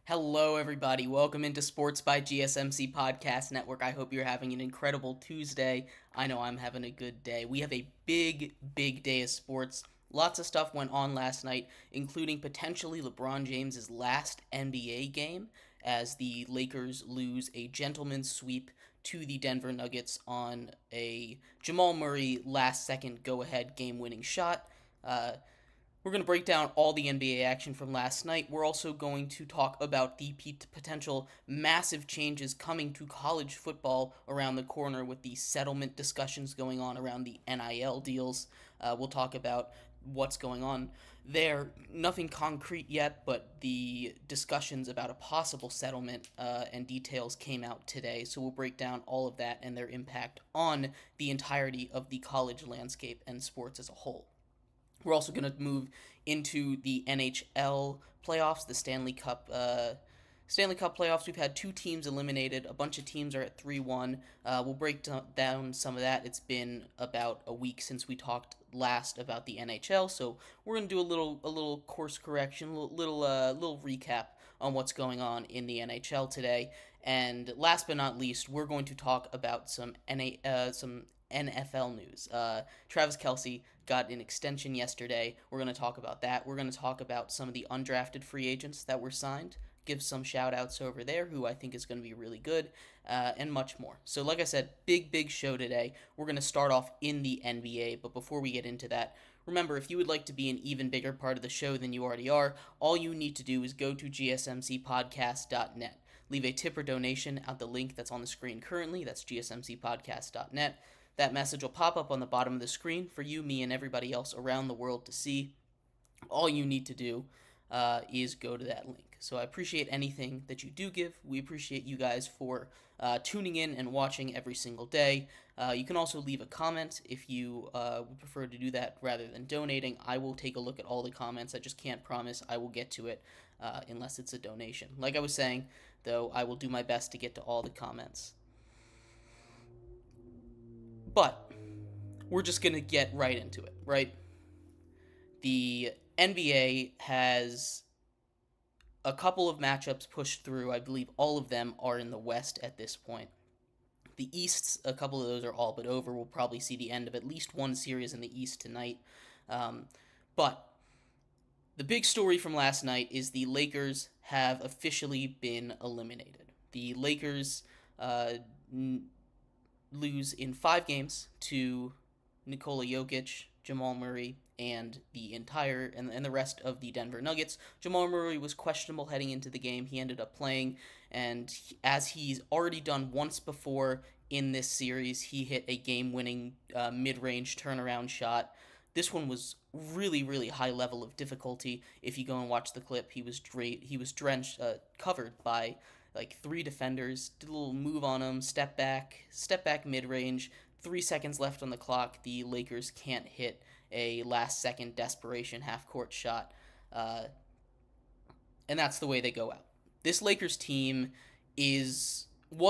Hello, everybody. Welcome into Sports by GSMC Podcast Network. I hope you're having an incredible Tuesday. I know I'm having a good day. We have a big day of sports. Lots of stuff went on last night, including potentially LeBron James's last NBA game as the Lakers lose a gentleman's sweep to the Denver Nuggets on a Jamal Murray last second go ahead game winning shot. We're going to break down all the NBA action from last night. We're also going to talk about the potential massive changes coming to college football around the corner with the settlement discussions going on around the NIL deals. We'll talk about what's going on there. Nothing concrete yet, but the discussions about a possible settlement and details came out today. So we'll break down all of that and their impact on the entirety of the college landscape and sports as a whole. We're also going to move into the NHL playoffs, the Stanley Cup playoffs. We've had two teams eliminated. A bunch of teams are at 3-1. We'll break down some of that. It's been about a week since we talked last about the NHL, so we're going to do a little course correction, little recap on what's going on in the NHL today. And last but not least, we're going to talk about some NFL news. Travis Kelce got an extension yesterday. We're going to talk about that. We're going to talk about some of the undrafted free agents that were signed, give some shout outs over there, who I think is going to be really good, and much more. So, like I said, big show today. We're going to start off in the NBA, but before we get into that, remember, if you would like to be an even bigger part of the show than you already are, all you need to do is go to GSMCpodcast.net. Leave a tip or donation at the link that's on the screen currently. That's GSMCpodcast.net. That message will pop up on the bottom of the screen for you, me, and everybody else around the world to see. All you need to do is go to that link. So I appreciate anything that you do give. We appreciate you guys for tuning in and watching every single day. You can also leave a comment if you would prefer to do that rather than donating. I will take a look at all the comments. I just can't promise I will get to it unless it's a donation. Like I was saying, though, I will do my best to get to all the comments. But we're just going to get right into it, right? The NBA has a couple of matchups pushed through. I believe all of them are in the West at this point. The East, a couple of those are all but over. We'll probably see the end of at least one series in the East tonight. But the big story from last night is the Lakers have officially been eliminated. The Lakers lose in 5 games to Nikola Jokic, Jamal Murray, and the rest of the Denver Nuggets. Jamal Murray was questionable heading into the game. He ended up playing, and as he's already done once before in this series, he hit a game-winning mid-range turnaround shot. This one was really high level of difficulty. If you go and watch the clip, he was drenched, covered by like 3 defenders. Did a little move on him, step back mid-range. 3 seconds left on the clock. The Lakers can't hit a last-second desperation half-court shot, and that's the way they go out. This Lakers team was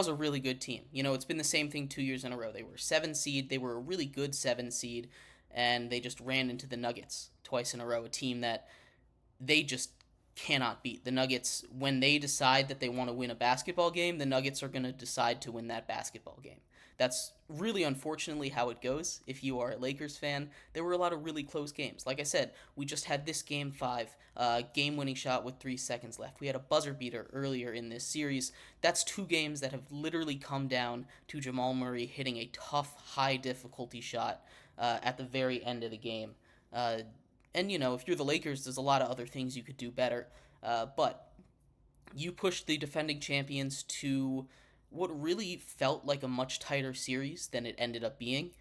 a really good team. You know, it's been the same thing 2 years in a row. They were 7 seed. They were a really good 7 seed, and they just ran into the Nuggets twice in a row, a team that they just cannot beat. The Nuggets, when they decide that they want to win a basketball game, the Nuggets are going to decide to win that basketball game. That's really unfortunately how it goes. If you are a Lakers fan, there were a lot of really close games. Like I said, we just had this game 5, game-winning shot with 3 seconds left. We had a buzzer beater earlier in this series. That's 2 games that have literally come down to Jamal Murray hitting a tough, high-difficulty shot at the very end of the game. And, you know, if you're the Lakers, there's a lot of other things you could do better. But you pushed the defending champions to what really felt like a much tighter series than it ended up being.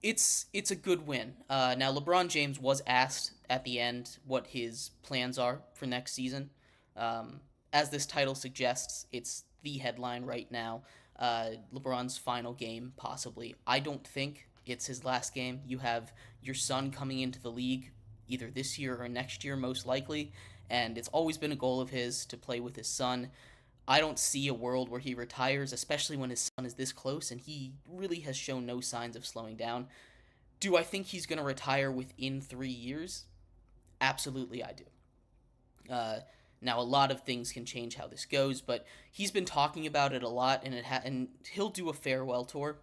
It's a good win. Now, LeBron James was asked at the end what his plans are for next season. As this title suggests, it's the headline right now. LeBron's final game, possibly. I don't think it's his last game. You have your son coming into the league either this year or next year, most likely, and it's always been a goal of his to play with his son. I don't see a world where he retires, especially when his son is this close, and he really has shown no signs of slowing down. Do I think he's going to retire within 3 years? Absolutely, I do. Now, a lot of things can change how this goes, but he's been talking about it a lot, and and he'll do a farewell tour.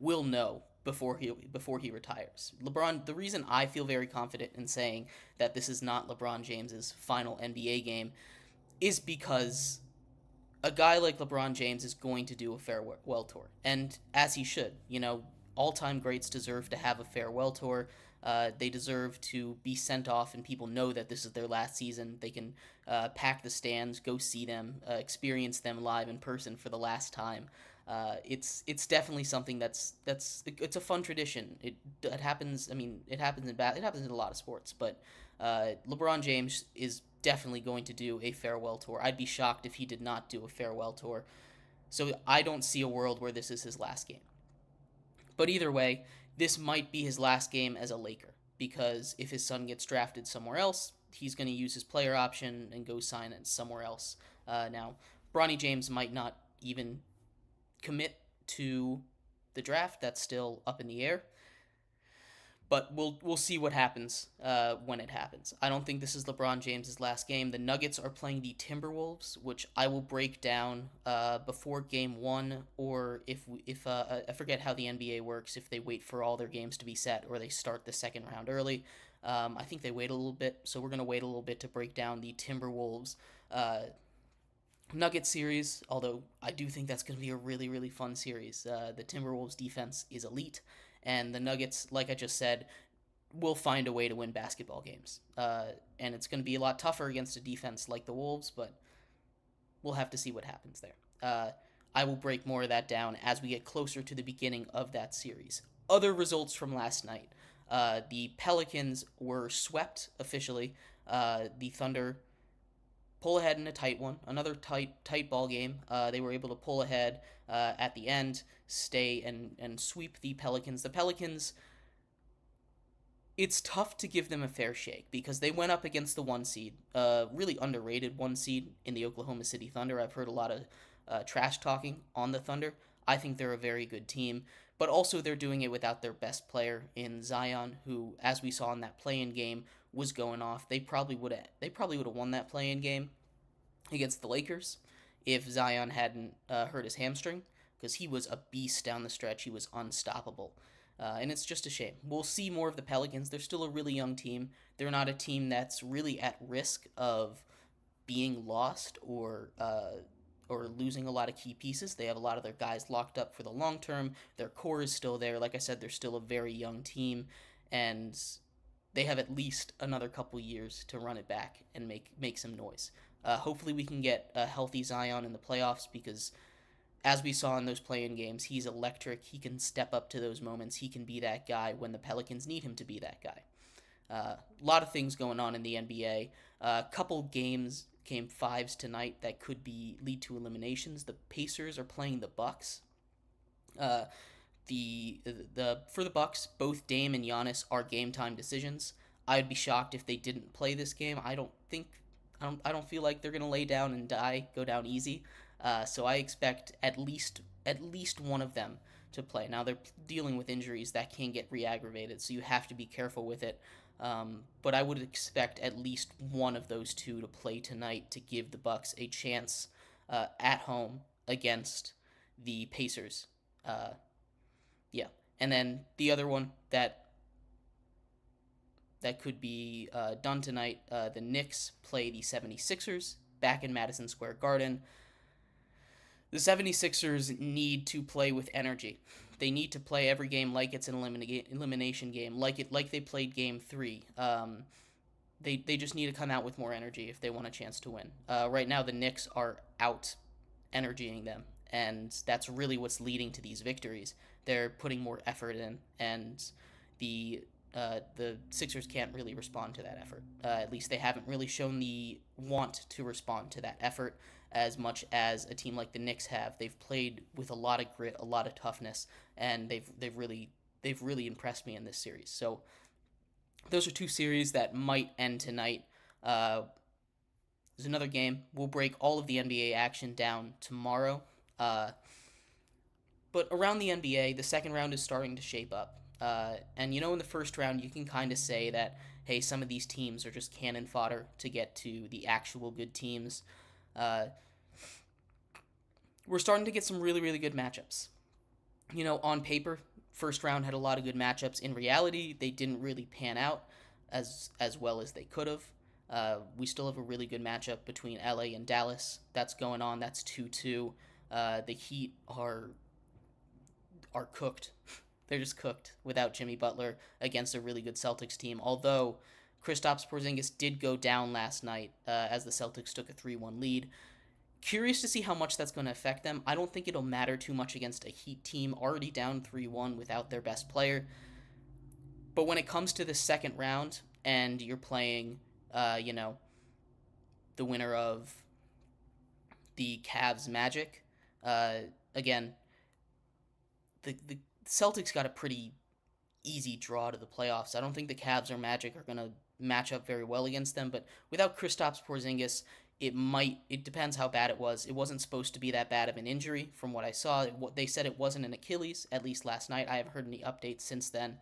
We'll know before he retires. LeBron. The reason I feel very confident in saying that this is not LeBron James's final NBA game is because a guy like LeBron James is going to do a farewell tour, and as he should. All-time greats deserve to have a farewell tour. They deserve to be sent off, and people know that this is their last season. They can pack the stands, go see them, experience them live in person for the last time. It's definitely something it's a fun tradition. It happens. I mean, it happens in a lot of sports, but LeBron James is definitely going to do a farewell tour. I'd be shocked if he did not do a farewell tour. So I don't see a world where this is his last game. But either way, this might be his last game as a Laker, because if his son gets drafted somewhere else, he's going to use his player option and go sign it somewhere else. Now, Bronny James might not even commit to the draft. That's still up in the air. But we'll see what happens when it happens. I don't think this is LeBron James's last game. The Nuggets are playing the Timberwolves, which I will break down before Game 1, or if I forget how the NBA works, if they wait for all their games to be set or they start the second round early. I think they wait a little bit, so we're going to wait a little bit to break down the Timberwolves Nuggets series, although I do think that's going to be a really, really fun series. The Timberwolves defense is elite, and the Nuggets, like I just said, will find a way to win basketball games. And it's going to be a lot tougher against a defense like the Wolves, but we'll have to see what happens there. I will break more of that down as we get closer to the beginning of that series. Other results from last night. The Pelicans were swept officially. The Thunder pull ahead in a tight one, another tight ball game. They were able to pull ahead at the end, stay and sweep the Pelicans. The Pelicans, it's tough to give them a fair shake because they went up against the 1 seed, really underrated 1 seed in the Oklahoma City Thunder. I've heard a lot of trash talking on the Thunder. I think they're a very good team, but also they're doing it without their best player in Zion, who, as we saw in that play-in game, was going off. They probably would have won that play-in game against the Lakers if Zion hadn't hurt his hamstring, because he was a beast down the stretch. He was unstoppable. And it's just a shame. We'll see more of the Pelicans. They're still a really young team. They're not a team that's really at risk of being lost or losing a lot of key pieces. They have a lot of their guys locked up for the long term. Their core is still there. Like I said, they're still a very young team, and they have at least another couple years to run it back and make some noise. Hopefully we can get a healthy Zion in the playoffs, because as we saw in those play-in games, he's electric. He can step up to those moments. He can be that guy when the Pelicans need him to be that guy. A lot of things going on in the NBA. A couple game 5s tonight that could lead to eliminations. The Pacers are playing the Bucks. For the Bucks, both Dame and Giannis are game time decisions. I'd be shocked if they didn't play this game. I don't feel like they're gonna lay down and go down easy. So I expect at least one of them to play. Now they're dealing with injuries that can get re-aggravated, so you have to be careful with it. But I would expect at least one of those two to play tonight to give the Bucks a chance at home against the Pacers. Yeah, and then the other one that could be done tonight, the Knicks play the 76ers back in Madison Square Garden. The 76ers need to play with energy. They need to play every game like it's an elimination game, like they played Game 3. They just need to come out with more energy if they want a chance to win. Right now, the Knicks are out energying them, and that's really what's leading to these victories. They're putting more effort in, and the Sixers can't really respond to that effort. At least they haven't really shown the want to respond to that effort as much as a team like the Knicks have. They've played with a lot of grit, a lot of toughness, and they've really impressed me in this series. So those are two series that might end tonight. There's another game. We'll break all of the NBA action down tomorrow. But around the NBA, the second round is starting to shape up. And in the first round, you can kind of say that, hey, some of these teams are just cannon fodder to get to the actual good teams. Uh, we're starting to get some really, really good matchups. On paper, first round had a lot of good matchups. In reality, they didn't really pan out as well as they could have. We still have a really good matchup between LA and Dallas. That's going on. That's 2-2. The Heat are cooked. They're just cooked without Jimmy Butler against a really good Celtics team. Although Kristaps Porzingis did go down last night as the Celtics took a 3-1 lead. Curious to see how much that's going to affect them. I don't think it'll matter too much against a Heat team already down 3-1 without their best player. But when it comes to the second round and you're playing, the winner of the Cavs Magic, again, the Celtics got a pretty easy draw to the playoffs. I don't think the Cavs or Magic are going to match up very well against them, but without Kristaps Porzingis, it depends how bad it was. It wasn't supposed to be that bad of an injury from what I saw. They said it wasn't an Achilles, at least last night. I haven't heard any updates since then,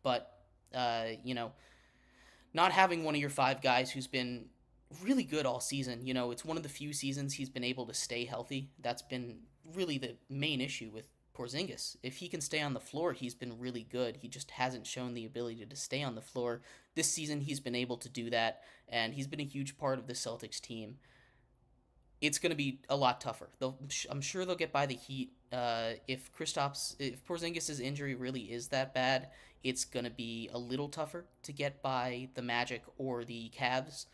but not having one of your five guys who's been really good all season, it's one of the few seasons he's been able to stay healthy. That's been really the main issue with Porzingis. If he can stay on the floor, he's been really good. He just hasn't shown the ability to stay on the floor. This season, he's been able to do that, and he's been a huge part of the Celtics team. It's going to be a lot tougher. I'm sure they'll get by the Heat. If Porzingis' injury really is that bad, it's going to be a little tougher to get by the Magic or the Cavs,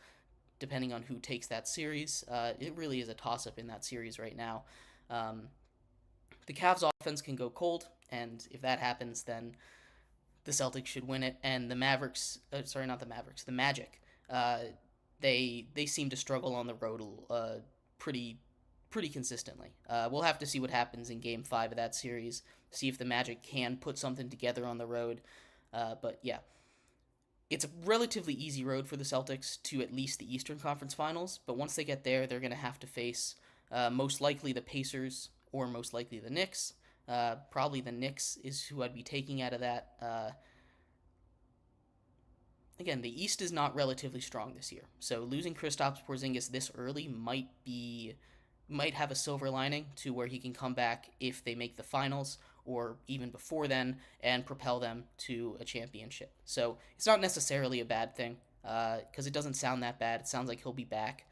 depending on who takes that series. It really is a toss-up in that series right now. The Cavs offense can go cold, and if that happens, then the Celtics should win it. And the Mavericks, not the Mavericks, the Magic, they seem to struggle on the road pretty consistently. We'll have to see what happens in Game 5 of that series, see if the Magic can put something together on the road. But yeah, it's a relatively easy road for the Celtics to at least the Eastern Conference Finals, but once they get there, they're going to have to face most likely the Pacers or most likely the Knicks. Probably the Knicks is who I'd be taking out of that. Again, the East is not relatively strong this year, so losing Kristaps Porzingis this early might have a silver lining to where he can come back if they make the finals or even before then and propel them to a championship. So it's not necessarily a bad thing because it doesn't sound that bad. It sounds like he'll be back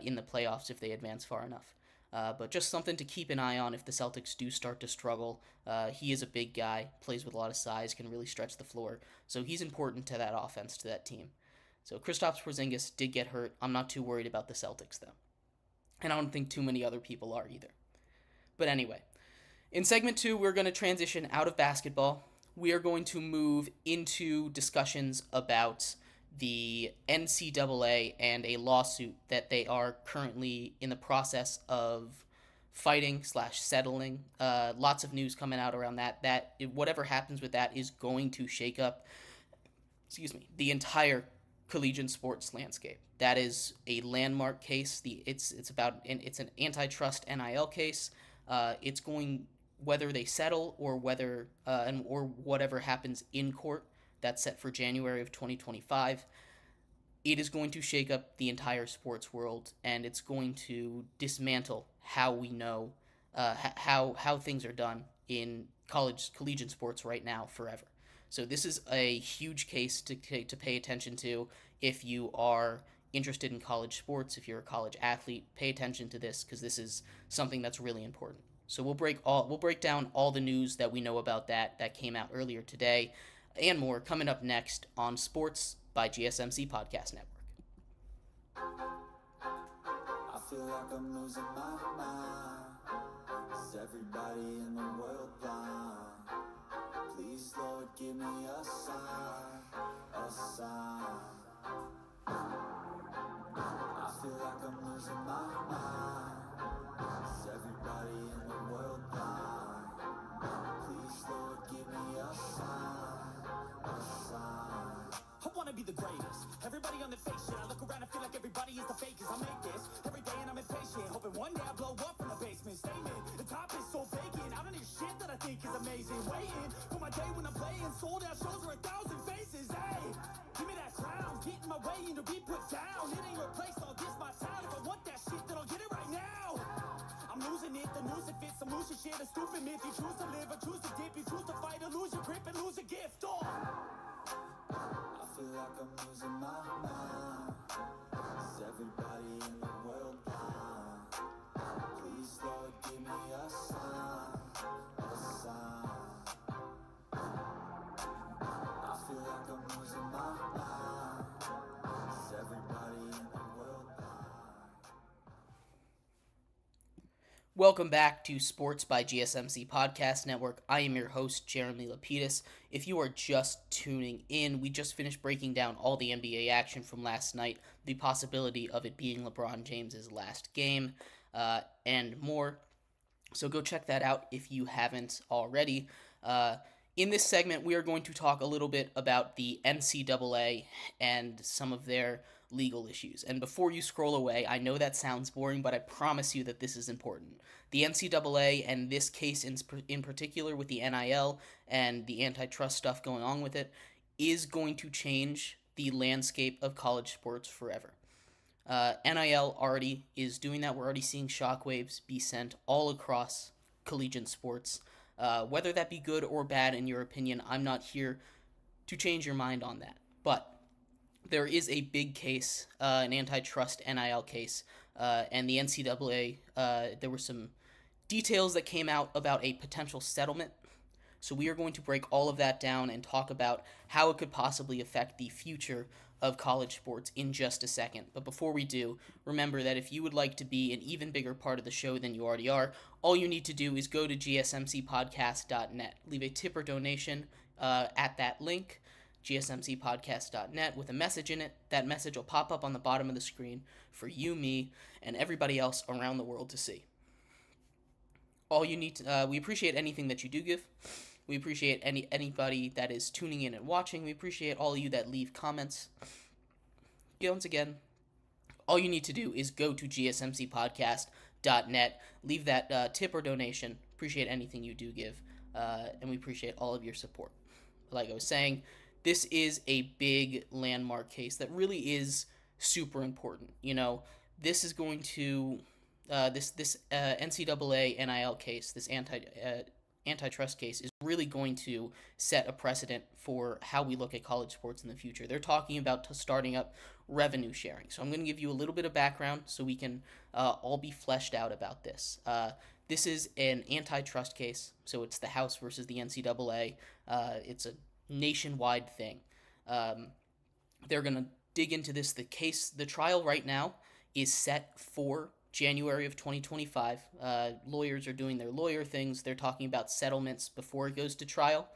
in the playoffs if they advance far enough. But just something to keep an eye on if the Celtics do start to struggle. He is a big guy, plays with a lot of size, can really stretch the floor. So he's important to that offense, to that team. So Kristaps Porzingis did get hurt. I'm not too worried about the Celtics, though. And I don't think too many other people are either. But anyway, in segment 2, we're going to transition out of basketball. We are going to move into discussions about the NCAA and a lawsuit that they are currently in the process of fighting/settling. Lots of news coming out around that whatever happens with that is going to shake up, the entire collegiate sports landscape. That is a landmark case. It's an antitrust NIL case. It's going, whether they settle or or whatever happens in court. That's set for January of 2025. It is going to shake up the entire sports world, and it's going to dismantle how we know how things are done in collegiate sports right now forever. So this is a huge case to pay attention to if you are interested in college sports. If you're a college athlete, pay attention to this because this is something that's really important. So we'll break down all the news that we know about that came out earlier today, and more coming up next on Sports by GSMC Podcast Network. I feel like I'm losing my mind. Is everybody in the world blind? Please, Lord, give me a sign, a sign. I feel like I'm losing my mind. Is everybody in the world blind? Please, Lord, give me a sign, a sign. wanna be the greatest. Everybody on the fake shit. I look around and feel like everybody is the fakest. I make this every day and I'm impatient, hoping one day I blow up from the basement. Statement, the top is so vacant. I don't hear shit that I think is amazing. Waiting for my day when I'm playing sold out shows where 1,000 faces. Hey, give me that crown, get in my way and to be put down. It ain't your place, I'll diss my town. If I want that shit, then I'll get it right now. I'm losing it, the noose it fits. I'm losing shit, a stupid myth. You choose to live or choose to dip. You choose to fight or lose your grip and lose a gift. Oh, I feel like I'm losing my mind. Is everybody in the world blind? Please, Lord, give me a sign, a sign. I feel like I'm losing my mind. Is everybody in the world blind? Welcome back to Sports by GSMC Podcast Network. I am your host, Jeremy Lapidus. If you are just tuning in, we just finished breaking down all the NBA action from last night, the possibility of it being LeBron James's last game, and more. So go check that out if you haven't already. In this segment, we are going to talk a little bit about the NCAA and some of their legal issues. And before you scroll away, I know that sounds boring, but I promise you that this is important. The NCAA and this case in particular with the NIL and the antitrust stuff going on with it is going to change the landscape of college sports forever. NIL already is doing that. We're already seeing shockwaves be sent all across collegiate sports. Whether that be good or bad in your opinion, I'm not here to change your mind on that. But there is a big case, an antitrust NIL case, and the NCAA, there were some details that came out about a potential settlement. So we are going to break all of that down and talk about how it could possibly affect the future of college sports in just a second. But before we do, remember that if you would like to be an even bigger part of the show than you already are, all you need to do is go to GSMCpodcast.net. Leave a tip or donation at that link, GSMCpodcast.net, with a message in it. That message will pop up on the bottom of the screen for you, me, and everybody else around the world to see. All you need to, we appreciate anything that you do give. We appreciate anybody that is tuning in and watching. We appreciate all of you that leave comments. Once again, all you need to do is go to GSMCpodcast.net, leave that tip or donation. Appreciate anything you do give, and we appreciate all of your support. Like I was saying, this is a big landmark case that really is super important. You know, this is going to this NCAA NIL case, this antitrust case, is really going to set a precedent for how we look at college sports in the future. They're talking about starting up revenue sharing. So I'm going to give you a little bit of background so we can all be fleshed out about this. This is an antitrust case, so it's the House versus the NCAA. It's a nationwide thing. They're going to dig into this. The trial right now is set for January of 2025. Lawyers are doing their lawyer things. They're talking about settlements before it goes to trial.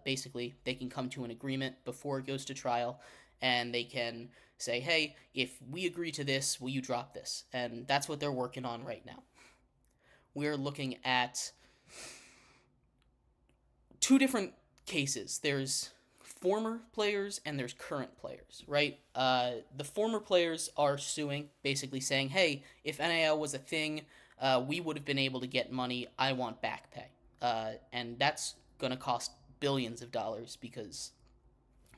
Basically, they can come to an agreement before it goes to trial, and they can say, hey, if we agree to this, will you drop this? And that's what they're working on right now. We're looking at two different cases. There's former players and there's current players, right? The former players are suing, basically saying, hey, if NIL was a thing, we would have been able to get money. I want back pay. And that's going to cost billions of dollars because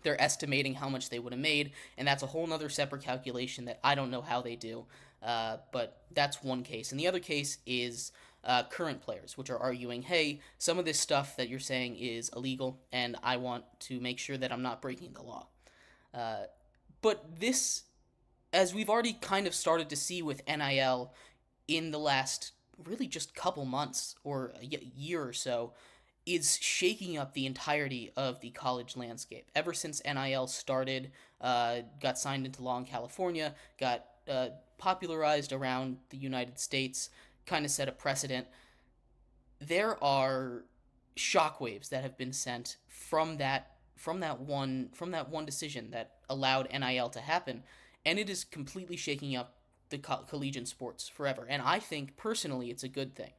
they're estimating how much they would have made, and that's a whole nother separate calculation that I don't know how they do, but that's one case. And the other case is current players, which are arguing, hey, some of this stuff that you're saying is illegal, and I want to make sure that I'm not breaking the law. But this, as we've already kind of started to see with NIL in the last really just couple months or a year or so, is shaking up the entirety of the college landscape. Ever since NIL started, got signed into law in California, got popularized around the United States, kind of set a precedent. There are shockwaves that have been sent from that one decision that allowed NIL to happen, and it is completely shaking up the collegiate sports forever. And I think personally it's a good thing.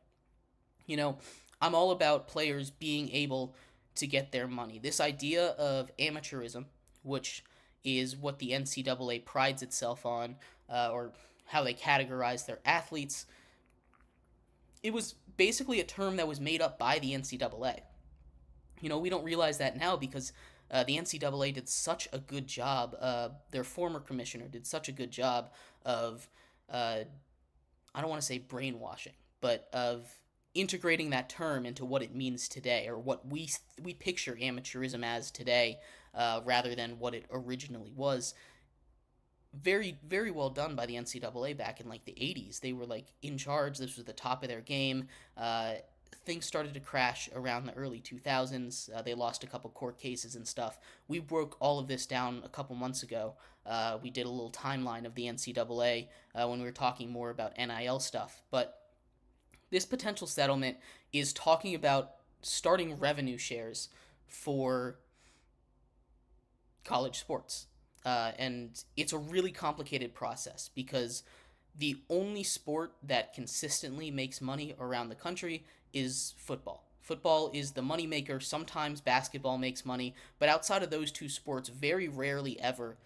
You know, I'm all about players being able to get their money. This idea of amateurism, which is what the NCAA prides itself on, or how they categorize their athletes. It was basically a term that was made up by the NCAA. We don't realize that now because the NCAA did such a good job. Their former commissioner did such a good job of, I don't want to say brainwashing, but of integrating that term into what it means today, or what we picture amateurism as today, rather than what it originally was. Very, very well done by the NCAA back in like the 80s. They were like in charge. This was the top of their game. Things started to crash around the early 2000s. They lost a couple court cases and stuff. We broke all of this down a couple months ago. We did a little timeline of the NCAA when we were talking more about NIL stuff. But this potential settlement is talking about starting revenue shares for college sports. And it's a really complicated process because the only sport that consistently makes money around the country is football. Football is the moneymaker. Sometimes basketball makes money, but outside of those two sports, very rarely ever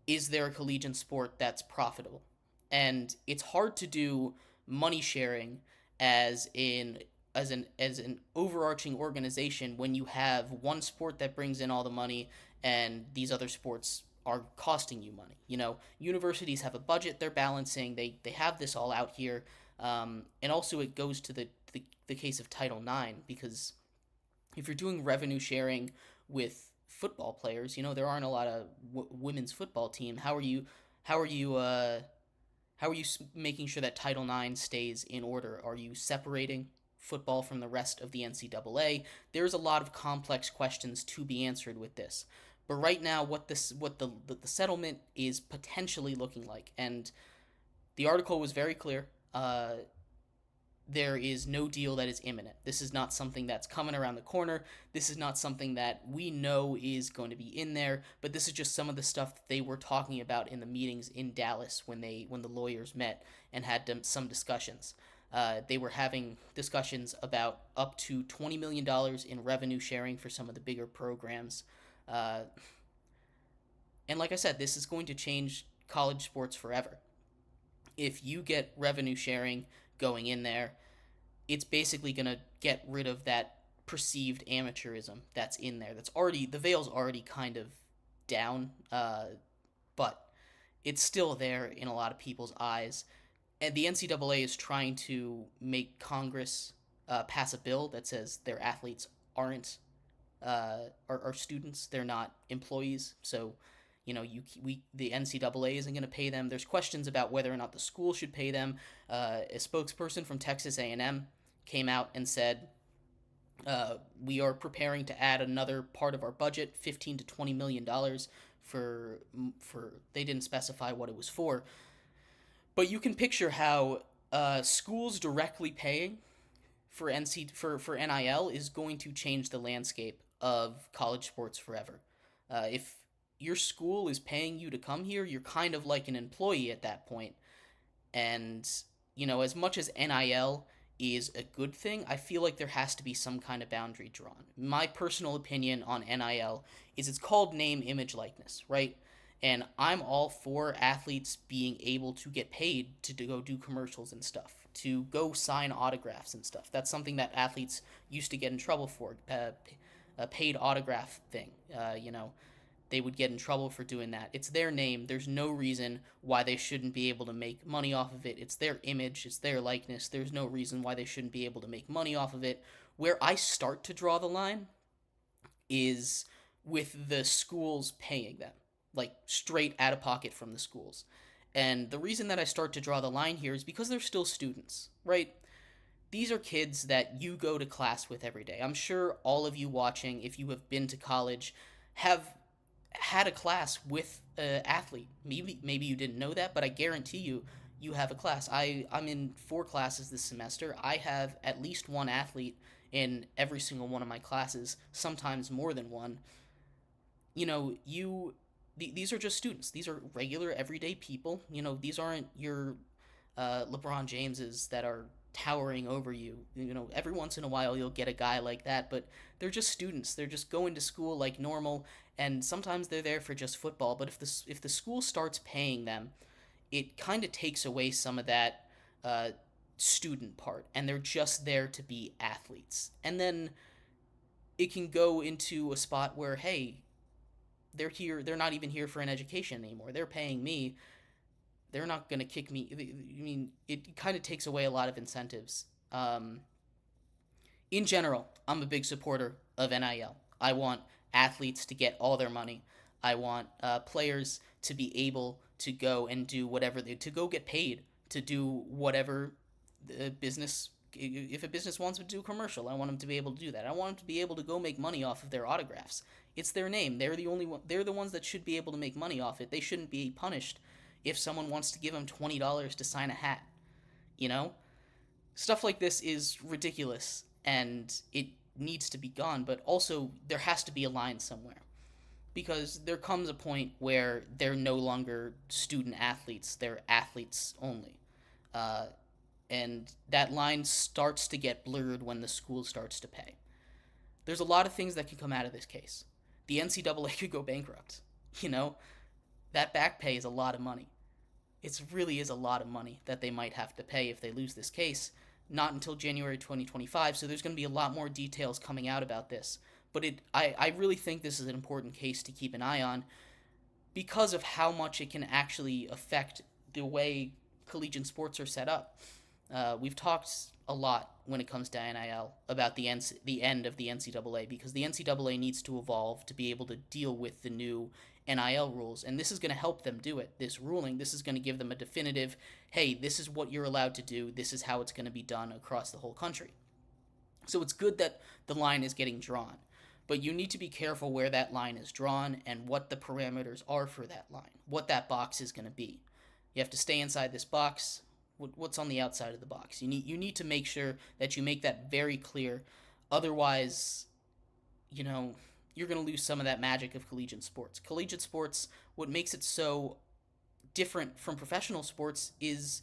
is there a collegiate sport that's profitable. And it's hard to do money sharing as an overarching organization when you have one sport that brings in all the money and these other sports are costing you money. Universities have a budget they're balancing. They have this all out here. And also it goes to the case of Title IX, because if you're doing revenue sharing with football players, there aren't a lot of women's football team. How are you making sure that Title IX stays in order? Are you separating football from the rest of the NCAA? There's a lot of complex questions to be answered with this. But right now, what the settlement is potentially looking like, and the article was very clear. There is no deal that is imminent. This is not something that's coming around the corner. This is not something that we know is going to be in there. But this is just some of the stuff that they were talking about in the meetings in Dallas when the lawyers met and had some discussions. They were having discussions about up to $20 million in revenue sharing for some of the bigger programs. And like I said, this is going to change college sports forever. If you get revenue sharing going in there, it's basically going to get rid of that perceived amateurism that's in there. The veil's already kind of down, but it's still there in a lot of people's eyes. And the NCAA is trying to make Congress pass a bill that says their athletes aren't are students. They're not employees. So, the NCAA isn't going to pay them. There's questions about whether or not the school should pay them. A spokesperson from Texas A&M came out and said, we are preparing to add another part of our budget, $15 to $20 million for they didn't specify what it was for. But you can picture how schools directly paying for NIL is going to change the landscape of college sports forever. If your school is paying you to come here, you're kind of like an employee at that point. And, as much as NIL is a good thing, I feel like there has to be some kind of boundary drawn. My personal opinion on NIL is it's called name, image, likeness, right? And I'm all for athletes being able to get paid to go do commercials and stuff, to go sign autographs and stuff. That's something that athletes used to get in trouble for, a paid autograph thing. They would get in trouble for doing that. It's their name. There's no reason why they shouldn't be able to make money off of it. It's their image. It's their likeness. There's no reason why they shouldn't be able to make money off of it. Where I start to draw the line is with the schools paying them, like straight out of pocket from the schools. And the reason that I start to draw the line here is because they're still students, right? These are kids that you go to class with every day. I'm sure all of you watching, if you have been to college, have had a class with an athlete. Maybe you didn't know that, but I guarantee you have a class. I'm in 4 classes this semester. I have at least one athlete in every single one of my classes, sometimes more than one. These are just students. These are regular, everyday people. These aren't your LeBron Jameses that are towering over you. Every once in a while you'll get a guy like that, but they're just students. They're just going to school like normal, and sometimes they're there for just football. But if the school starts paying them, it kind of takes away some of that uh, student part, and they're just there to be athletes. And then it can go into a spot where, hey, they're here. They're not even here for an education anymore. They're paying me. They're not gonna kick me. I mean, it kind of takes away a lot of incentives. In general, I'm a big supporter of NIL. I want athletes to get all their money. I want players to be able to go and do whatever to go get paid to do whatever the business. If a business wants to do a commercial, I want them to be able to do that. I want them to be able to go make money off of their autographs. It's their name. They're the only one. They're the ones that should be able to make money off it. They shouldn't be punished if someone wants to give them $20 to sign a hat. You know, stuff like this is ridiculous, and it needs to be gone. But also, there has to be a line somewhere, because there comes a point where they're no longer student athletes, they're athletes only. And that line starts to get blurred when the school starts to pay. There's a lot of things that can come out of this case. The NCAA could go bankrupt. You know, that back pay is a lot of money. It really is a lot of money that they might have to pay if they lose this case. Not until January 2025, so there's going to be a lot more details coming out about this. But I really think this is an important case to keep an eye on because of how much it can actually affect the way collegiate sports are set up. We've talked a lot when it comes to NIL about the end of the NCAA, because the NCAA needs to evolve to be able to deal with the new NIL rules, and this is going to help them do it. This ruling, this is going to give them a definitive, hey, this is what you're allowed to do, this is how it's going to be done across the whole country. So it's good that the line is getting drawn, but you need to be careful where that line is drawn and what the parameters are for that line, what that box is going to be. You have to stay inside this box. What's on the outside of the box? You need to make sure that you make that very clear. Otherwise, you know, you're going to lose some of that magic of collegiate sports. Collegiate sports, what makes it so different from professional sports is,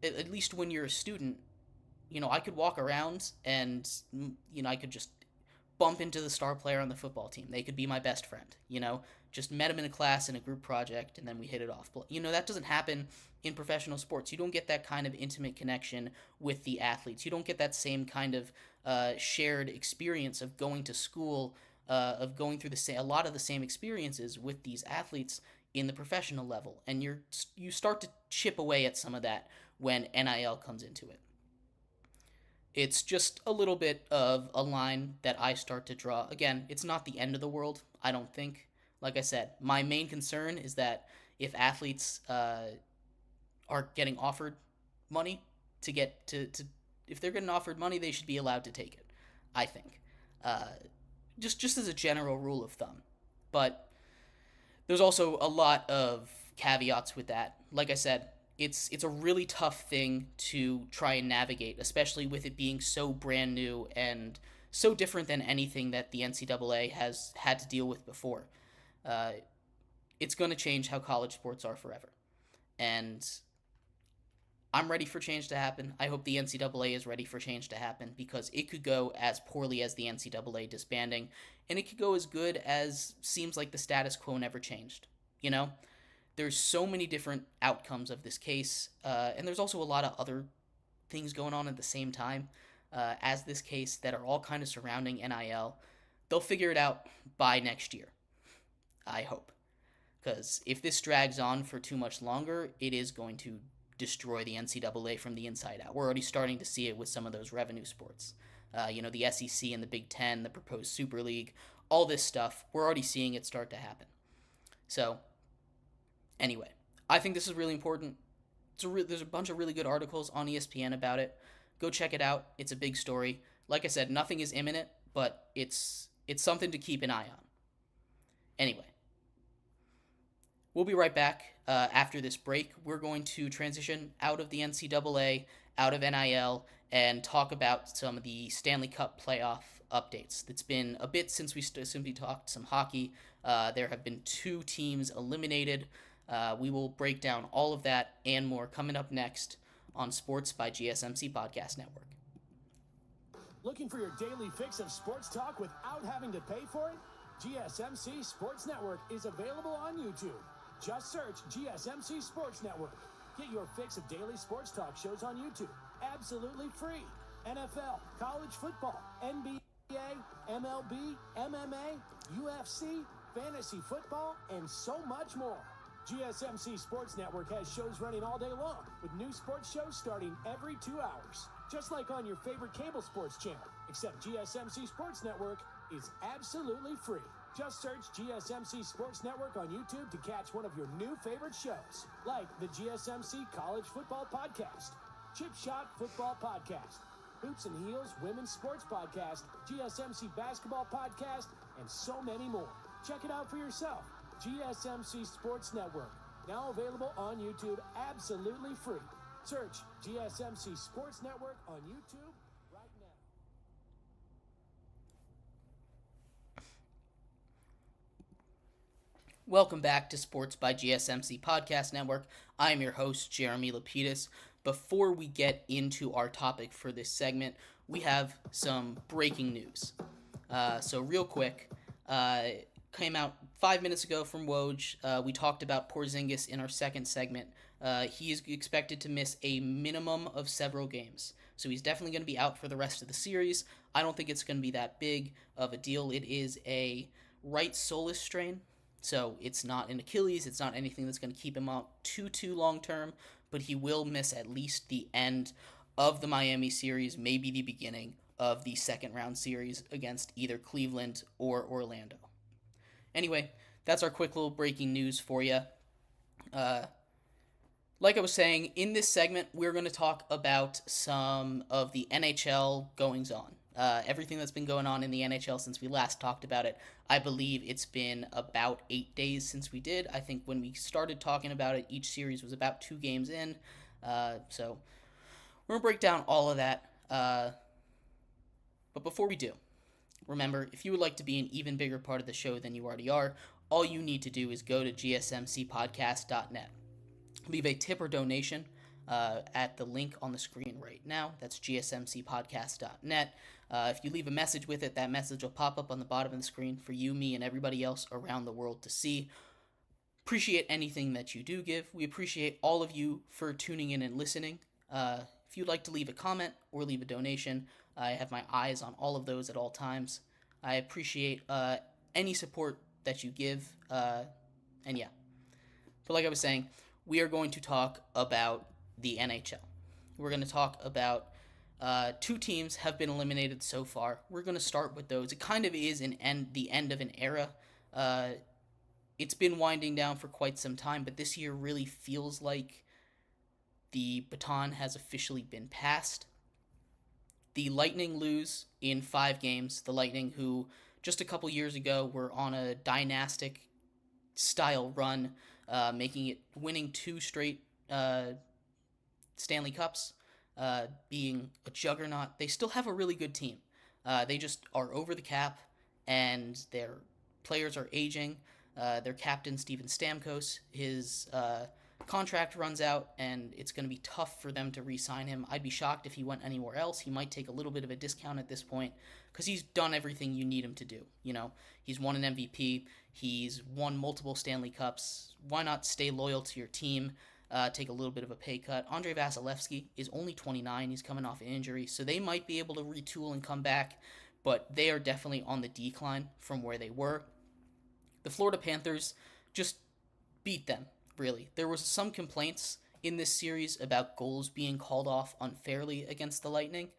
at least when you're a student, you know, I could walk around and, you know, I could just bump into the star player on the football team. They could be my best friend, you know, just met him in a class in a group project and then we hit it off. You know, that doesn't happen in professional sports. You don't get that kind of intimate connection with the athletes. You don't get that same kind of shared experience of going to school, of going through a lot of the same experiences with these athletes in the professional level. And you start to chip away at some of that when NIL comes into it. It's just a little bit of a line that I start to draw. Again, it's not the end of the world, I don't think. Like I said, my main concern is that if athletes are getting offered money to get to if they're getting offered money, they should be allowed to take it, I think. Just as a general rule of thumb. But there's also a lot of caveats with that. Like I said, it's a really tough thing to try and navigate, especially with it being so brand new and so different than anything that the NCAA has had to deal with before. It's going to change how college sports are forever. And I'm ready for change to happen. I hope the NCAA is ready for change to happen, because it could go as poorly as the NCAA disbanding, and it could go as good as seems like the status quo never changed. You know? There's so many different outcomes of this case, and there's also a lot of other things going on at the same time as this case that are all kind of surrounding NIL. They'll figure it out by next year, I hope. Because if this drags on for too much longer, it is going to destroy the NCAA from the inside out. We're already starting to see it with some of those revenue sports. You know, the SEC and the Big Ten, the proposed Super League, all this stuff, we're already seeing it start to happen. So, anyway, I think this is really important. There's a bunch of really good articles on ESPN about it. Go check it out. It's a big story. Like I said, nothing is imminent, but it's something to keep an eye on. Anyway, we'll be right back after this break. We're going to transition out of the NCAA, out of NIL, and talk about some of the Stanley Cup playoff updates. It's been a bit since we talked some hockey. There have been 2 teams eliminated. We will break down all of that and more coming up next on Sports by GSMC Podcast Network. Looking for your daily fix of sports talk without having to pay for it? GSMC Sports Network is available on YouTube. Just search GSMC Sports Network. Get your fix of daily sports talk shows on YouTube. Absolutely free. NFL, college football, NBA, MLB, MMA, UFC, fantasy football, and so much more. GSMC Sports Network has shows running all day long, with new sports shows starting every 2 hours. Just like on your favorite cable sports channel, except GSMC Sports Network is absolutely free. Just search GSMC Sports Network on YouTube to catch one of your new favorite shows, like the GSMC College Football Podcast, Chip Shot Football Podcast, Hoops and Heels Women's Sports Podcast, GSMC Basketball Podcast, and so many more. Check it out for yourself. GSMC Sports Network, now available on YouTube absolutely free. Search GSMC Sports Network on YouTube right now. Welcome back to Sports by GSMC Podcast Network. I'm your host, Jeremy Lapidus. Before we get into our topic for this segment, we have some breaking news. So real quick, came out 5 minutes ago from Woj. We talked about Porzingis in our second segment. He is expected to miss a minimum of several games. So he's definitely going to be out for the rest of the series. I don't think it's going to be that big of a deal. It is a right soleus strain. So it's not an Achilles. It's not anything that's going to keep him out too long term. But he will miss at least the end of the Miami series, maybe the beginning of the second round series against either Cleveland or Orlando. Anyway, that's our quick little breaking news for you. Like I was saying, in this segment, we're going to talk about some of the NHL goings-on. Everything that's been going on in the NHL since we last talked about it. I believe it's been about 8 days since we did. I think when we started talking about it, each series was about 2 games in. So we're going to break down all of that. But before we do, remember, if you would like to be an even bigger part of the show than you already are, all you need to do is go to GSMCpodcast.net. Leave a tip or donation at the link on the screen right now. That's GSMCpodcast.net. If you leave a message with it, that message will pop up on the bottom of the screen for you, me, and everybody else around the world to see. Appreciate anything that you do give. We appreciate all of you for tuning in and listening. If you'd like to leave a comment or leave a donation, I have my eyes on all of those at all times. I appreciate any support that you give. And yeah. But like I was saying, we are going to talk about the NHL. We're going to talk about 2 teams have been eliminated so far. We're going to start with those. It kind of is the end of an era. It's been winding down for quite some time, but this year really feels like the baton has officially been passed. The Lightning lose in 5 games. The Lightning, who just a couple years ago were on a dynastic style run, winning 2 straight Stanley Cups, being a juggernaut. They still have a really good team. They just are over the cap, and their players are aging. Their captain, Steven Stamkos, his contract runs out, and it's going to be tough for them to re-sign him. I'd be shocked if he went anywhere else. He might take a little bit of a discount at this point because he's done everything you need him to do. You know, he's won an MVP. He's won multiple Stanley Cups. Why not stay loyal to your team? Take a little bit of a pay cut. Andrei Vasilevsky is only 29. He's coming off an injury, so they might be able to retool and come back, but they are definitely on the decline from where they were. The Florida Panthers just beat them, really. There was some complaints in this series about goals being called off unfairly against the Lightning.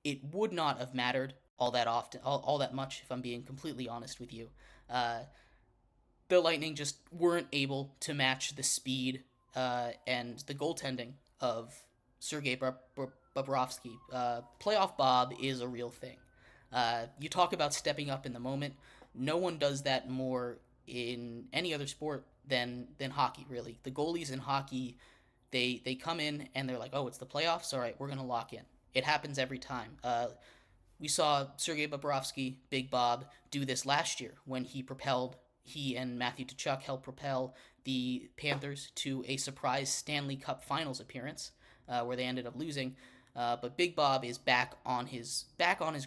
It would not have mattered all that much, if I'm being completely honest with you. The Lightning just weren't able to match the speed and the goaltending of Sergei Bobrovsky. Playoff Bob is a real thing. You talk about stepping up in the moment. No one does that more in any other sport than hockey, really. The goalies in hockey, they come in and they're like, oh, it's the playoffs? All right, we're going to lock in. It happens every time. We saw Sergei Bobrovsky, Big Bob, do this last year when he and Matthew Tkachuk helped propel the Panthers to a surprise Stanley Cup Finals appearance where they ended up losing. But Big Bob is back on his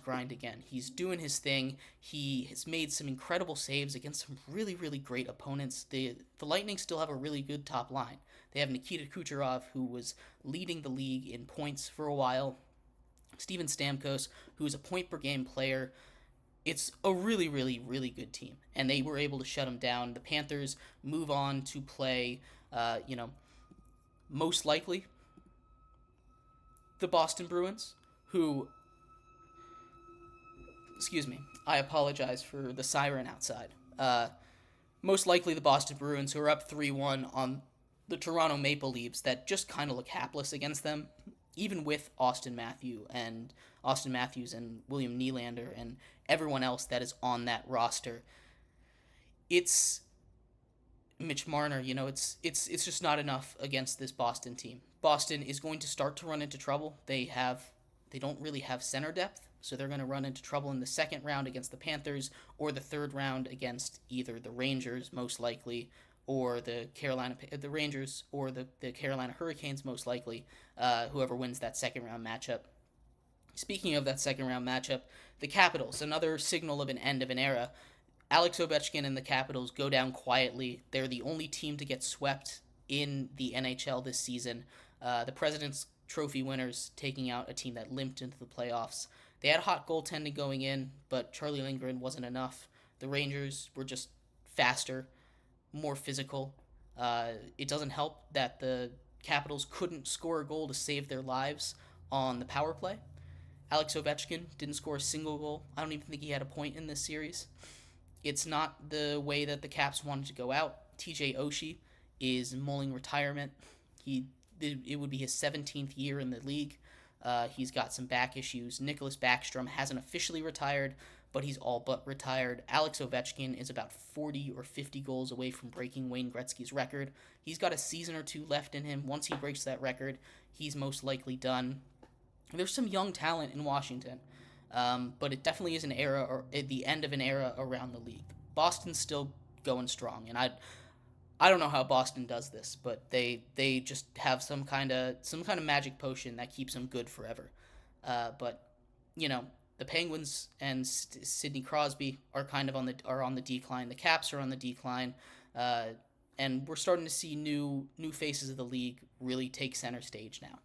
grind again. He's doing his thing. He has made some incredible saves against some really, really great opponents. The Lightning still have a really good top line. They have Nikita Kucherov, who was leading the league in points for a while. Steven Stamkos, who is a point per game player. It's a really, really, really good team, and they were able to shut them down. The Panthers move on to play, most likely the Boston Bruins, who, excuse me, I apologize for the siren outside. Most likely the Boston Bruins, who are up 3-1 on the Toronto Maple Leafs, that just kind of look hapless against them, even with Austin Matthews and William Nylander and everyone else that is on that roster. It's Mitch Marner, it's just not enough against this Boston team. Boston is going to start to run into trouble. They don't really have center depth, so they're going to run into trouble in the second round against the Panthers, or the third round against either the Rangers, most likely, or the Rangers, or the Carolina Hurricanes, most likely, whoever wins that second round matchup. Speaking of that second round matchup, the Capitals, another signal of an end of an era. Alex Ovechkin and the Capitals go down quietly. They're the only team to get swept in the NHL this season. The President's Trophy winners taking out a team that limped into the playoffs. They had hot goaltending going in, but Charlie Lindgren wasn't enough. The Rangers were just faster, more physical. It doesn't help that the Capitals couldn't score a goal to save their lives on the power play. Alex Ovechkin didn't score a single goal. I don't even think he had a point in this series. It's not the way that the Caps wanted to go out. TJ Oshie is mulling retirement. It would be his 17th year in the league. He's got some back issues. Nicholas Backstrom hasn't officially retired, but he's all but retired. Alex Ovechkin is about 40 or 50 goals away from breaking Wayne Gretzky's record. He's got a season or two left in him. Once he breaks that record, he's most likely done. There's some young talent in Washington, but it definitely is an era, or at the end of an era around the league. Boston's still going strong, and I don't know how Boston does this, but they just have some kind of magic potion that keeps them good forever. But the Penguins and Sidney Crosby are kind of on the decline. The Caps are on the decline, and we're starting to see new faces of the league really take center stage now.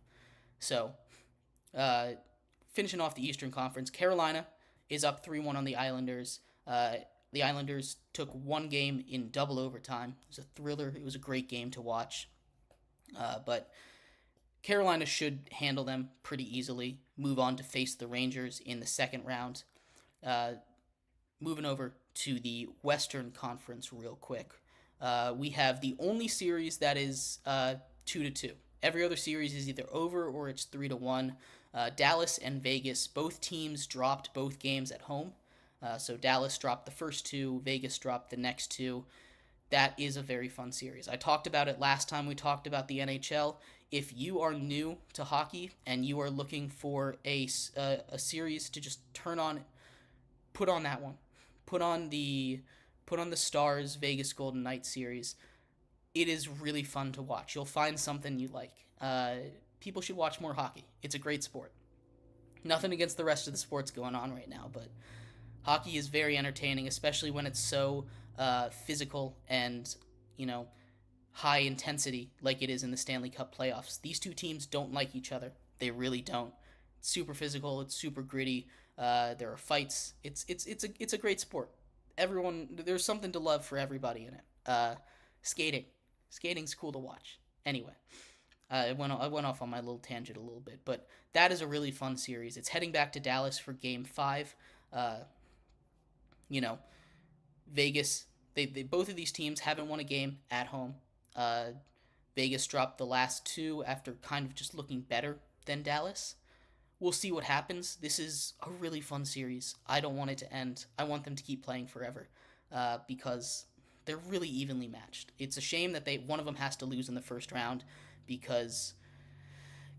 So, finishing off the Eastern Conference, Carolina is up 3-1 on the Islanders. The Islanders took one game in double overtime. It was a thriller. It was a great game to watch. But Carolina should handle them pretty easily, move on to face the Rangers in the second round. Moving over to the Western Conference real quick. We have the only series that is 2-2. Every other series is either over or it's 3-1. Dallas and Vegas, both teams dropped both games at home. So Dallas dropped the first two, Vegas dropped the next two. That is a very fun series. I talked about it last time we talked about the NHL. If you are new to hockey and you are looking for a series to just turn on, put on that one. Put on the Stars Vegas Golden Knights series. It is really fun to watch. You'll find something you like. People should watch more hockey. It's a great sport. Nothing against the rest of the sports going on right now, but hockey is very entertaining, especially when it's so physical and, high intensity like it is in the Stanley Cup playoffs. These two teams don't like each other. They really don't. It's super physical. It's super gritty. There are fights. It's a great sport. There's something to love for everybody in it. Skating's cool to watch. Anyway, I went off on my little tangent a little bit, but that is a really fun series. It's heading back to Dallas for Game 5. Vegas, they both of these teams haven't won a game at home. Vegas dropped the last two after kind of just looking better than Dallas. We'll see what happens. This is a really fun series. I don't want it to end. I want them to keep playing forever because they're really evenly matched. It's a shame that one of them has to lose in the first round because,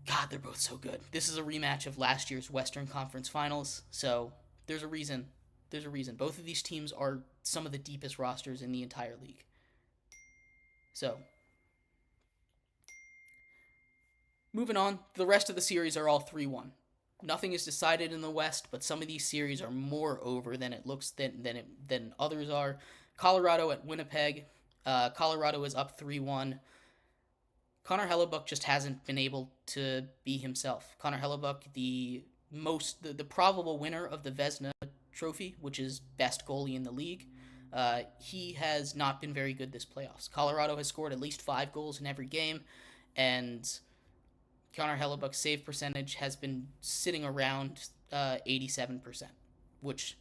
God, they're both so good. This is a rematch of last year's Western Conference Finals, so there's a reason. Both of these teams are some of the deepest rosters in the entire league. So, Moving on, the rest of the series are all 3-1. Nothing is decided in the West, but some of these series are more over than it looks than others are. Colorado at Winnipeg. Colorado is up 3-1. Connor Hellebuck just hasn't been able to be himself. Connor Hellebuck, the probable winner of the Vezina Trophy, which is best goalie in the league, he has not been very good this playoffs. Colorado has scored at least 5 goals in every game, and Connor Hellebuck's save percentage has been sitting around 87%, which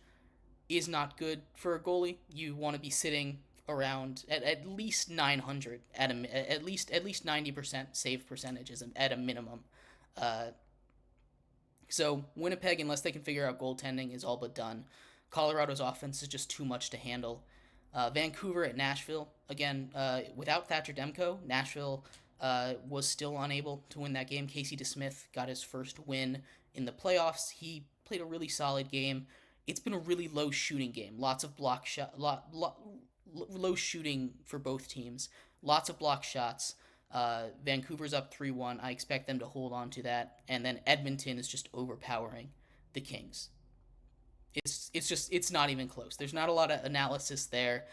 is not good for a goalie. You want to be sitting around at least 900 at least 90% save percentage is at a minimum. So Winnipeg, unless they can figure out goaltending, is all but done. Colorado's offense is just too much to handle. Vancouver at Nashville, again, without Thatcher Demko, Nashville was still unable to win that game. Casey DeSmith got his first win in the playoffs. He played a really solid game. It's been a really low shooting game. Lots of block shot, low shooting for both teams. Lots of block shots. Vancouver's up 3-1. I expect them to hold on to that. And then Edmonton is just overpowering the Kings. It's not even close. There's not a lot of analysis there.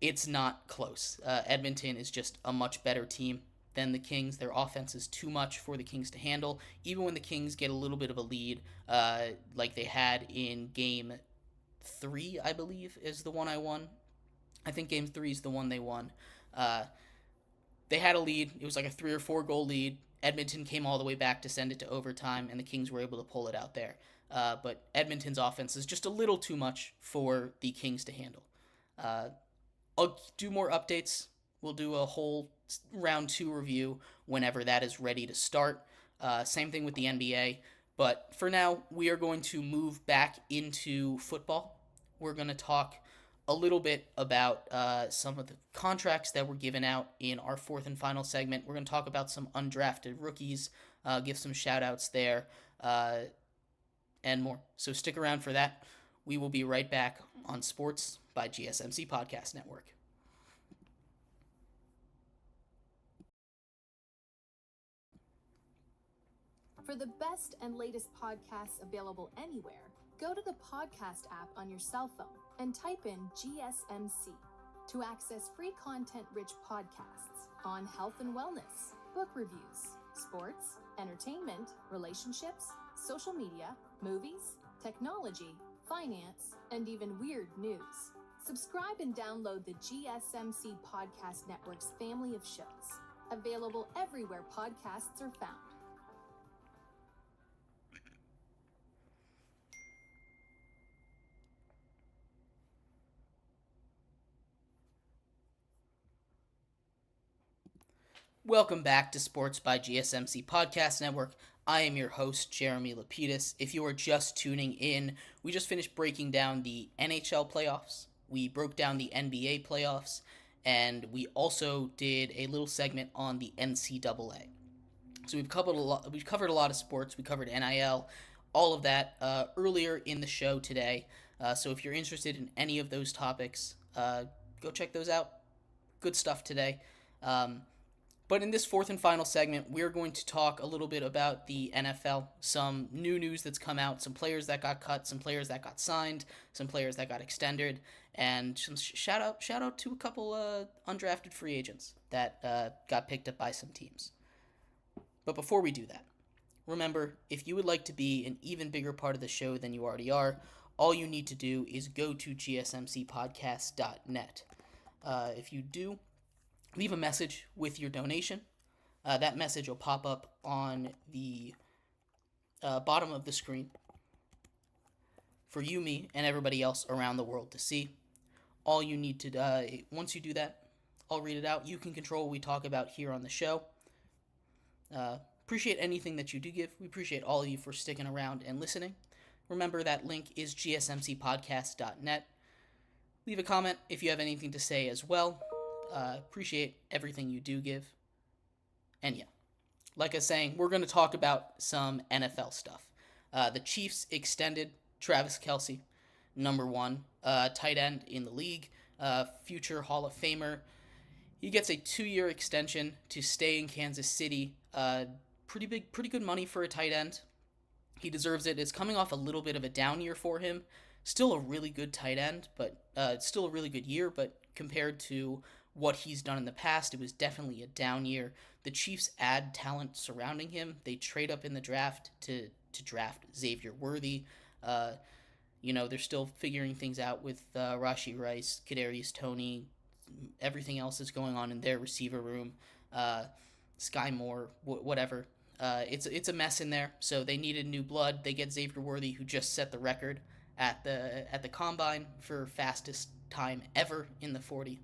It's not close. Edmonton is just a much better team than the Kings. Their offense is too much for the Kings to handle. Even when the Kings get a little bit of a lead, like they had in Game 3, I believe, is the one I won. I think Game 3 is the one they won. They had a lead. It was like a 3 or 4 goal lead. Edmonton came all the way back to send it to overtime, and the Kings were able to pull it out there. But Edmonton's offense is just a little too much for the Kings to handle. I'll do more updates. We'll do a whole round 2 review whenever that is ready to start. Same thing with the NBA. But for now, we are going to move back into football. We're going to talk a little bit about some of the contracts that were given out in our 4th and final segment. We're going to talk about some undrafted rookies, give some shout-outs there, and more. So stick around for that. We will be right back on Sports by GSMC Podcast Network. For the best and latest podcasts available anywhere, go to the podcast app on your cell phone and type in GSMC to access free content-rich podcasts on health and wellness, book reviews, sports, entertainment, relationships, social media, movies, technology, finance, and even weird news. Subscribe and download the GSMC Podcast Network's family of shows, available everywhere podcasts are found. Welcome back to Sports by GSMC Podcast Network. I am your host, Jeremy Lapidus. If you are just tuning in, we just finished breaking down the NHL playoffs. We broke down the NBA playoffs, and we also did a little segment on the NCAA. So we've covered a lot of sports. We covered NIL, all of that earlier in the show today. So if you're interested in any of those topics, go check those out. Good stuff today. But in this 4th and final segment, we're going to talk a little bit about the NFL, some new news that's come out, some players that got cut, some players that got signed, some players that got extended, and some shout out to a couple undrafted free agents that got picked up by some teams. But before we do that, remember, if you would like to be an even bigger part of the show than you already are, all you need to do is go to gsmcpodcast.net. If you do, leave a message with your donation. That message will pop up on the bottom of the screen for you, me, and everybody else around the world to see. All you need to, once you do that, I'll read it out. You can control what we talk about here on the show. Appreciate anything that you do give. We appreciate all of you for sticking around and listening. Remember, that link is gsmcpodcast.net. Leave a comment if you have anything to say as well. Appreciate everything you do give. And yeah, like I was saying, we're going to talk about some NFL stuff. The Chiefs extended Travis Kelce, number 1 tight end in the league, future Hall of Famer. He gets a 2-year extension to stay in Kansas City pretty good money for a tight end. He deserves it. It's coming off a little bit of a down year for him. Still a really good tight end, but still a really good year. But compared to what he's done in the past, it was definitely a down year. The Chiefs add talent surrounding him. They trade up in the draft to draft Xavier Worthy. They're still figuring things out with Rashee Rice, Kadarius Toney, everything else that's going on in their receiver room. Sky Moore, whatever. It's a mess in there. So they needed new blood. They get Xavier Worthy, who just set the record at the combine for fastest time ever in the 40.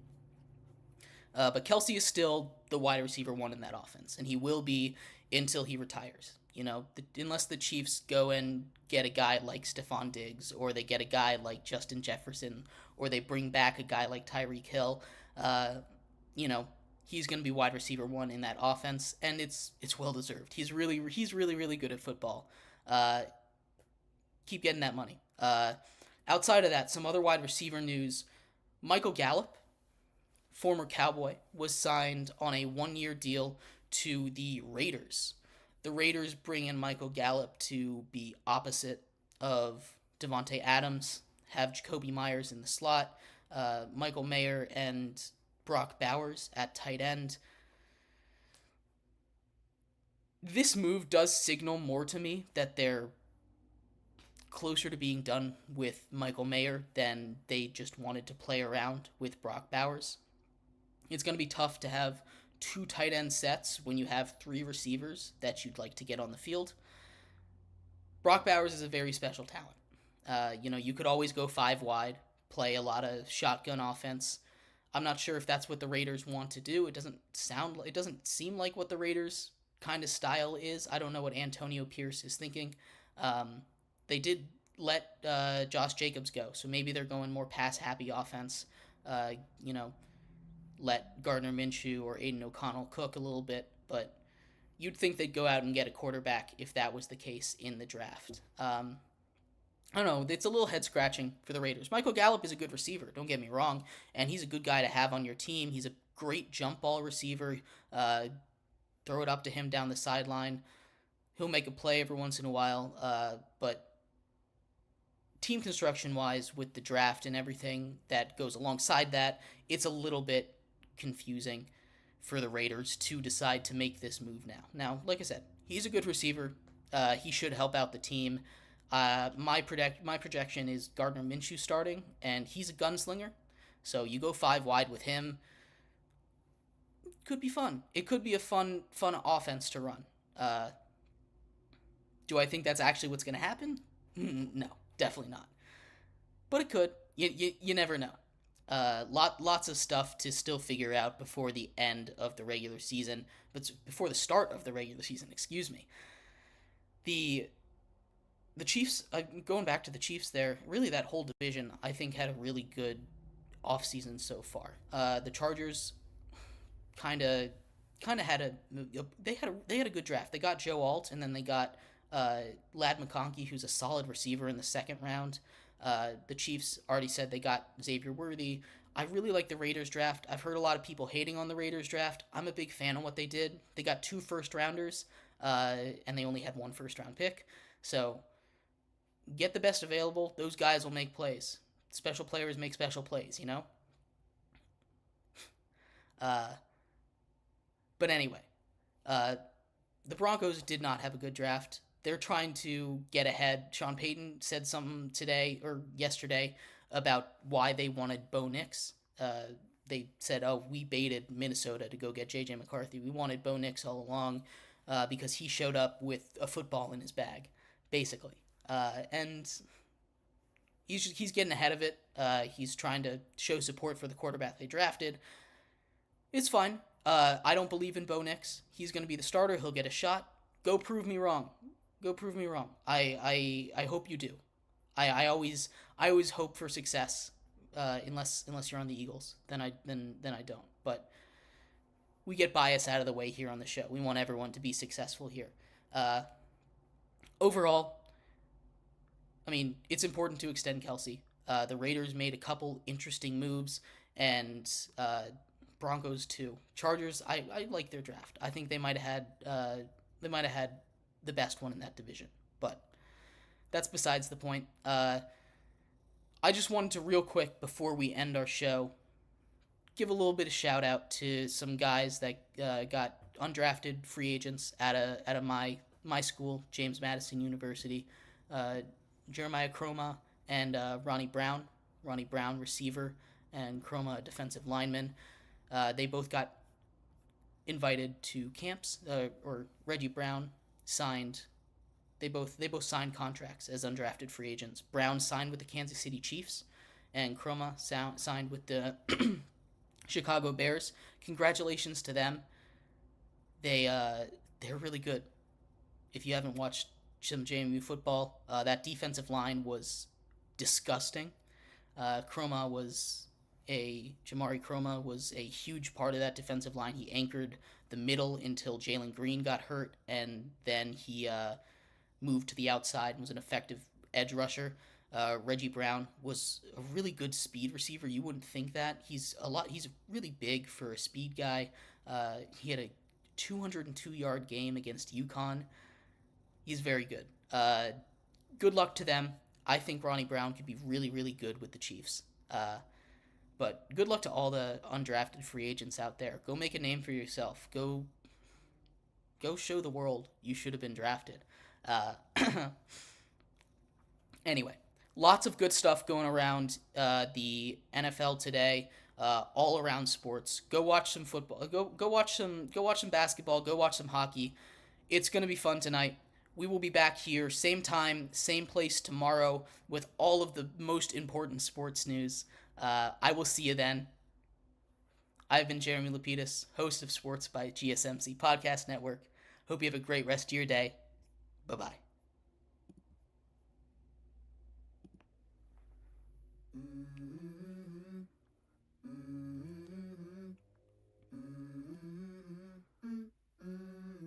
But Kelce is still the wide receiver one in that offense, and he will be until he retires. Unless the Chiefs go and get a guy like Stephon Diggs, or they get a guy like Justin Jefferson, or they bring back a guy like Tyreek Hill, he's going to be wide receiver one in that offense, and it's well deserved. He's really good at football. Keep getting that money. Outside of that, some other wide receiver news: Michael Gallup, former Cowboy, was signed on a 1-year deal to the Raiders. The Raiders bring in Michael Gallup to be opposite of Devontae Adams, have Jacoby Myers in the slot, Michael Mayer and Brock Bowers at tight end. This move does signal more to me that they're closer to being done with Michael Mayer than they just wanted to play around with Brock Bowers. It's going to be tough to have 2 tight end sets when you have 3 receivers that you'd like to get on the field. Brock Bowers is a very special talent. You could always go 5 wide, play a lot of shotgun offense. I'm not sure if that's what the Raiders want to do. It doesn't seem like what the Raiders kind of style is. I don't know what Antonio Pierce is thinking. They did let Josh Jacobs go, so maybe they're going more pass-happy offense. Let Gardner Minshew or Aiden O'Connell cook a little bit, but you'd think they'd go out and get a quarterback if that was the case in the draft. I don't know. It's a little head-scratching for the Raiders. Michael Gallup is a good receiver, don't get me wrong, and he's a good guy to have on your team. He's a great jump ball receiver. Throw it up to him down the sideline. He'll make a play every once in a while, but team construction-wise with the draft and everything that goes alongside that, it's a little bit confusing for the Raiders to decide to make this move now. Now, like I said, he's a good receiver. He should help out the team. My projection is Gardner Minshew starting, and he's a gunslinger. So you go 5 wide with him. Could be fun. It could be a fun offense to run. Do I think that's actually what's going to happen? No, definitely not. But it could. You never know. Lots of stuff to still figure out before the end of the regular season, but before the start of the regular season, excuse me. The Chiefs, going back to the Chiefs there, really that whole division, I think, had a really good offseason so far. The Chargers kind of had they had a good draft. They got Joe Alt, and then they got Ladd McConkey, who's a solid receiver in the 2nd round. The Chiefs already said they got Xavier Worthy. I really like the Raiders draft. I've heard a lot of people hating on the Raiders draft. I'm a big fan of what they did. They got 2 first-rounders, and they only had 1 first-round pick. So get the best available. Those guys will make plays. Special players make special plays, But anyway, the Broncos did not have a good draft. They're trying to get ahead. Sean Payton said something today or yesterday about why they wanted Bo Nix. They said, we baited Minnesota to go get J.J. McCarthy. We wanted Bo Nix all along because he showed up with a football in his bag, basically. And he's getting ahead of it. He's trying to show support for the quarterback they drafted. It's fine. I don't believe in Bo Nix. He's going to be the starter. He'll get a shot. Go prove me wrong. I hope you do. I always hope for success. Unless you're on the Eagles, then I don't. But we get bias out of the way here on the show. We want everyone to be successful here. Overall, I mean, it's important to extend Kelce. The Raiders made a couple interesting moves, and Broncos too. Chargers, I like their draft. I think they might have had They might have had the best one in that division, but that's besides the point. I just wanted to real quick before we end our show give a little bit of shout out to some guys that got undrafted free agents out of my school, James Madison University. Jeremiah Croma and Ronnie Brown. Ronnie Brown, receiver, and Croma, defensive lineman. They both got invited to camps, or Reggie Brown signed. They both signed contracts as undrafted free agents. Brown signed with the Kansas City Chiefs, and Croma signed with the Chicago Bears. Congratulations to them. They're really good. If you haven't watched some JMU football, that defensive line was disgusting. Jamari Croma was a huge part of that defensive line. He anchored the middle until Jalen Green got hurt, and then he moved to the outside and was an effective edge rusher. Reggie Brown was a really good speed receiver. You wouldn't think that. He's really big for a speed guy. He had a 202-yard game against UConn. He's very good. Good luck to them. I think Ronnie Brown could be really, really good with the Chiefs. But good luck to all the undrafted free agents out there. Go make a name for yourself. Go show the world you should have been drafted. Anyway, lots of good stuff going around the NFL today. All around sports. Go watch some football. Go watch some basketball. Go watch some hockey. It's gonna be fun tonight. We will be back here, same time, same place tomorrow with all of the most important sports news. I will see you then. I've been Jeremy Lapidus, host of Sports by GSMC Podcast Network. Hope you have a great rest of your day. Bye-bye.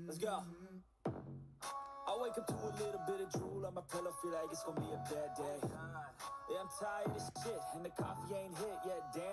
Let's go. I wake up to a little bit of drool on my pillow, feel like it's gonna be a bad day. Yeah, I'm tired of shit, and the coffee ain't hit yet, damn.